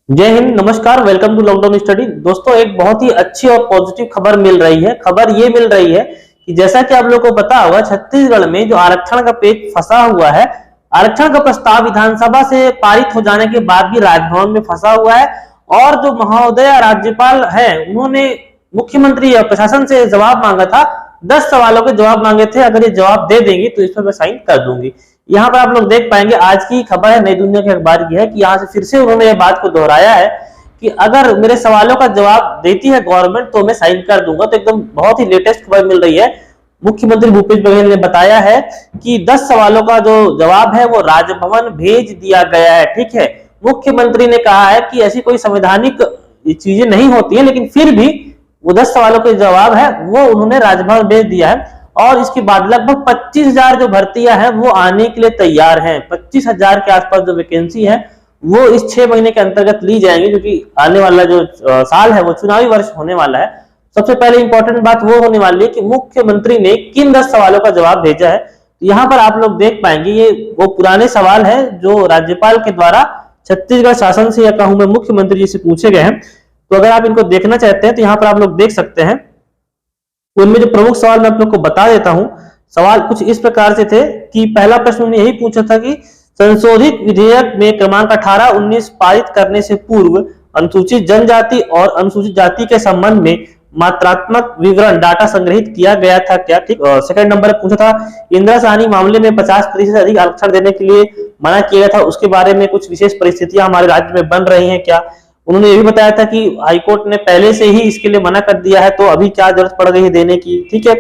जय हिंद, नमस्कार। Welcome to lockdown study. दोस्तों, एक बहुत ही अच्छी और पॉजिटिव खबर मिल रही है। खबर ये मिल रही है कि जैसा कि आप लोगों को पता होगा, छत्तीसगढ़ में जो आरक्षण का पेच फंसा हुआ है, आरक्षण का प्रस्ताव विधानसभा से पारित हो जाने के बाद भी राजभवन में फंसा हुआ है। और जो महोदय राज्यपाल है, उन्होंने मुख्यमंत्री और प्रशासन से जवाब मांगा था। 10 सवालों के जवाब मांगे थे। अगर ये जवाब दे देंगे तो इस पर मैं साइन कर दूंगी। यहाँ पर आप लोग देख पाएंगे, आज की खबर है, नई दुनिया के अखबार की है, कि यहाँ से फिर से उन्होंने ये बात को दोहराया है कि अगर मेरे सवालों का जवाब देती है गवर्नमेंट तो मैं साइन कर दूंगा। तो एकदम बहुत ही लेटेस्ट खबर मिल रही है। मुख्यमंत्री भूपेश बघेल ने बताया है कि 10 सवालों का जो जवाब है वो राजभवन भेज दिया गया है। ठीक है, मुख्यमंत्री ने कहा है कि ऐसी कोई संवैधानिक चीजें नहीं होती है, लेकिन फिर भी वो 10 सवालों के जवाब है वो उन्होंने राजभवन भेज दिया है। और इसके बाद लगभग 25,000 जो भर्तियां हैं वो आने के लिए तैयार हैं। 25,000 के आसपास जो वैकेंसी है वो इस 6 महीने के अंतर्गत ली जाएंगी, क्योंकि आने वाला जो साल है वो चुनावी वर्ष होने वाला है। सबसे पहले इंपॉर्टेंट बात वो होने वाली है कि मुख्यमंत्री ने किन 10 सवालों का जवाब भेजा है। तो यहाँ पर आप लोग देख पाएंगे, ये वो पुराने सवाल है जो राज्यपाल के द्वारा छत्तीसगढ़ शासन से, या कहूं मैं मुख्यमंत्री जी से पूछे गए हैं। तो अगर आप इनको देखना चाहते हैं तो यहाँ पर आप लोग देख सकते हैं। उनमें जो प्रमुख सवाल मैं आप लोग को बता देता हूं। सवाल कुछ इस प्रकार से थे कि पहला प्रश्न उन्होंने यही पूछा था कि संशोधित विधेयक में क्रमांक 18-19 पारित करने से पूर्व अनुसूचित जनजाति और अनुसूचित जाति के संबंध में मात्रात्मक विवरण डाटा संग्रहित किया गया था क्या। ठीक। सेकंड नंबर पर पूछा था इंदिरा साहनी मामले में 50% से अधिक आरक्षण देने के लिए मना किया गया था, उसके बारे में कुछ विशेष परिस्थितियां हमारे राज्य में बन रही हैं क्या। उन्होंने ये भी बताया था कि हाईकोर्ट ने पहले से ही इसके लिए मना कर दिया है, तो अभी क्या जरूरत पड़ गई है देने की। ठीक है।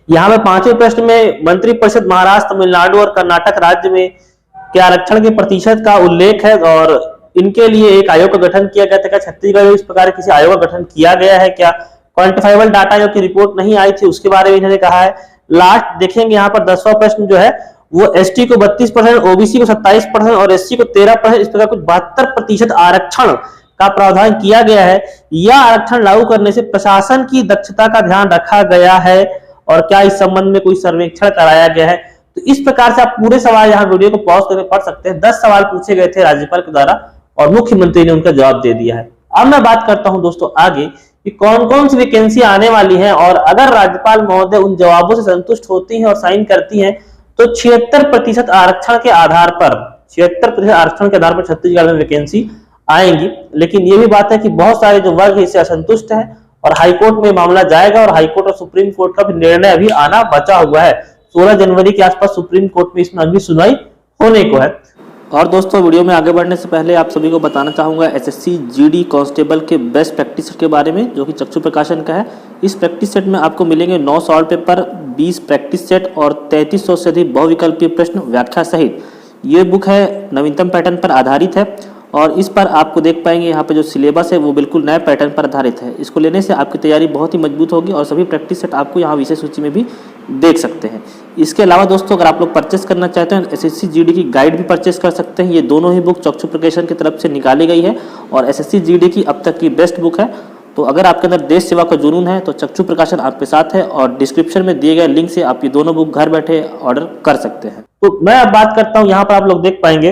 यहाँ पे 5वें प्रश्न में मंत्रिपरिषद महाराष्ट्र, तमिलनाडु और कर्नाटक राज्य में के आरक्षण के प्रतिशत का उल्लेख है और इनके लिए एक आयोग का गठन किया गया था क्या। छत्तीसगढ़ में इस प्रकार किसी आयोग का गठन किया गया है क्या। क्वांटिफाइबल डाटा जो की रिपोर्ट नहीं आई थी उसके बारे में इन्होंने कहा है। लास्ट देखेंगे यहाँ पर 10वां प्रश्न जो है वो एसटी को 32%, ओबीसी को 27% और एससी को 13%, इस प्रकार कुछ 72% आरक्षण का प्रावधान किया गया है। यह आरक्षण लागू करने से प्रशासन की दक्षता का ध्यान रखा गया है और क्या इस संबंध में कोई सर्वेक्षण कराया गया है। तो इस प्रकार से आप पूरे सवाल यहाँ वीडियो को पॉज करके पढ़ सकते हैं। 10 सवाल पूछे गए थे राज्यपाल के द्वारा और मुख्यमंत्री ने उनका जवाब दे दिया है। अब मैं बात करता हूं दोस्तों आगे कि कौन कौन सी वैकेंसी आने वाली है, और अगर राज्यपाल महोदय उन जवाबों से संतुष्ट होती हैं और साइन करती हैं तो 76% आरक्षण के आधार पर 76% आरक्षण के आधार पर छत्तीसगढ़ में वैकेंसी आएंगी। लेकिन ये भी बात है कि बहुत सारे जो वर्ग इससे असंतुष्ट है और हाईकोर्ट में मामला जाएगा और हाईकोर्ट और सुप्रीम कोर्ट का भी निर्णय अभी आना बचा हुआ है। 16 जनवरी के आसपास सुप्रीम कोर्ट में इसमें अगली सुनवाई होने को है। और दोस्तों, वीडियो में आगे बढ़ने से पहले आप सभी को बताना चाहूँगा एसएससी जीडी कांस्टेबल के बेस्ट प्रैक्टिस सेट के बारे में, जो कि चक्षु प्रकाशन का है। इस प्रैक्टिस सेट में आपको मिलेंगे 9 सॉल्व पेपर, 20 प्रैक्टिस सेट और 3300 से अधिक बहुविकल्पीय प्रश्न व्याख्या सहित। ये बुक है नवीनतम पैटर्न पर आधारित है और इस पर आपको देख पाएंगे यहाँ पे जो सिलेबस है वो बिल्कुल नए पैटर्न पर आधारित है। इसको लेने से आपकी तैयारी बहुत ही मजबूत होगी और सभी प्रैक्टिस सेट आपको यहाँ विषय सूची में भी देख सकते हैं। इसके अलावा दोस्तों, अगर आप लोग परचेस करना चाहते हैं एसएससी जीडी की गाइड भी परचेस कर सकते हैं। ये दोनों ही बुक चक्षु प्रकाशन की तरफ से निकाली गई है और एसएससी जीडी की अब तक की बेस्ट बुक है। तो अगर आपके अंदर देश सेवा का जुनून है तो चक्षु प्रकाशन आपके साथ है और डिस्क्रिप्शन में दिए गए लिंक से आप ये दोनों बुक घर बैठे ऑर्डर कर सकते हैं। तो मैं अब बात करता हूँ, यहाँ पर आप लोग देख पाएंगे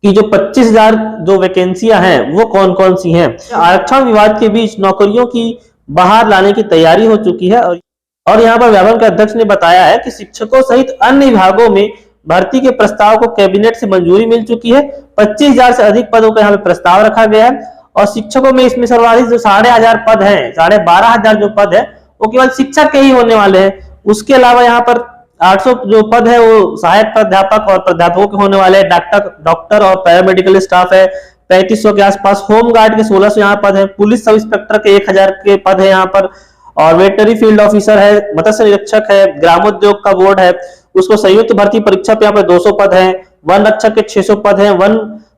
कि जो 25,000 जो वैकेंसियां हैं वो कौन कौन सी हैं। आरक्षण विवाद के बीच नौकरियों की बाहर लाने की तैयारी हो चुकी है और यहाँ पर व्यापम के अध्यक्ष ने बताया है कि शिक्षकों सहित अन्य विभागों में भर्ती के प्रस्ताव को कैबिनेट से मंजूरी मिल चुकी है। 25,000 से अधिक पदों का यहाँ पे प्रस्ताव रखा गया है और शिक्षकों में इसमें सर्वाधिक जो 12,500 पद है, 12,500 जो पद है वो केवल शिक्षक के ही होने वाले हैं। उसके अलावा यहाँ पर 800 जो पद है वो सहायक प्राध्यापक और प्राध्यापकों के होने वाले हैं। डॉक्टर और पैरामेडिकल स्टाफ है 3500 के आसपास। होम गार्ड के 1600 यहाँ पद है। पुलिस सब इंस्पेक्टर के 1000 के पद है यहाँ पर। और वेटनरी फील्ड ऑफिसर है, मत्स्य निरीक्षक है, ग्रामोद्योग का बोर्ड है, उसको संयुक्त भर्ती परीक्षा पे यहाँ पे 200 पद है। वन रक्षक के 600 पद है। वन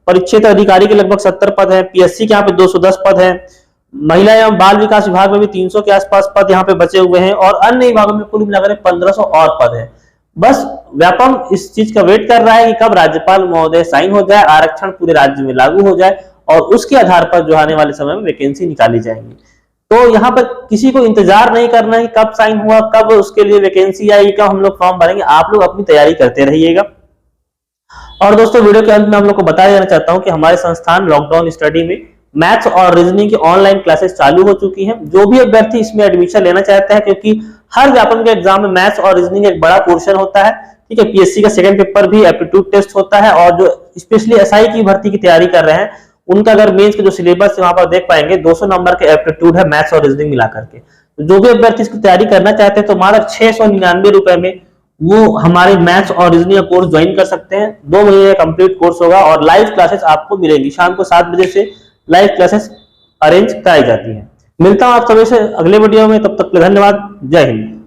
परिक्षेत्र अधिकारी के लगभग 70 पद है। पीएससी के यहाँ पे 210 पद है। महिला एवं बाल विकास विभाग में भी 300 के आसपास पद यहाँ पे बचे हुए हैं और अन्य विभागों में कुल मिलाकर 1500 और पद है। बस व्यापम इस चीज का वेट कर रहा है कि कब राज्यपाल महोदय साइन हो जाए, आरक्षण पूरे राज्य में लागू हो जाए और उसके आधार पर जो आने वाले समय में वैकेंसी निकाली जाएंगी। तो यहाँ पर किसी को इंतजार नहीं करना है कब साइन हुआ, कब उसके लिए वैकेंसी आएगी, कब हम लोग फॉर्म भरेंगे। आप लोग अपनी तैयारी करते रहिएगा। और दोस्तों वीडियो के अंत में हम लोग को बताया जाना चाहता हूं कि हमारे संस्थान लॉकडाउन स्टडी में मैथ्स और रीजनिंग की ऑनलाइन क्लासेस चालू हो चुकी हैं। जो भी अभ्यर्थी इसमें एडमिशन लेना चाहता है, क्योंकि हर व्यापम के एग्जाम में मैथ्स और रीजनिंग एक बड़ा पोर्शन होता है, ठीक है। पीएससी का सेकंड पेपर भी एप्टीट्यूड टेस्ट होता है, और जो स्पेशली एसआई की भर्ती की तैयारी कर रहे हैं उनका अगर मेंस के जो सिलेबस है वहां पर देख पाएंगे 200 नंबर के एप्टीट्यूड है मैथ्स और रीजनिंग मिलाकर के। तो जो भी अभ्यर्थी इसकी तैयारी करना चाहते हैं तो मात्र 699 रुपए में वो हमारे मैथ्स और रीजनिंग का कोर्स ज्वाइन कर सकते हैं। 2 महीने का कंप्लीट कोर्स होगा और लाइव क्लासेस आपको मिलेंगी। शाम को 7 बजे से लाइव क्लासेस अरेंज कराई जाती है। मिलता हूं आप सभी से अगले वीडियो में, तब तक धन्यवाद। जय हिंद।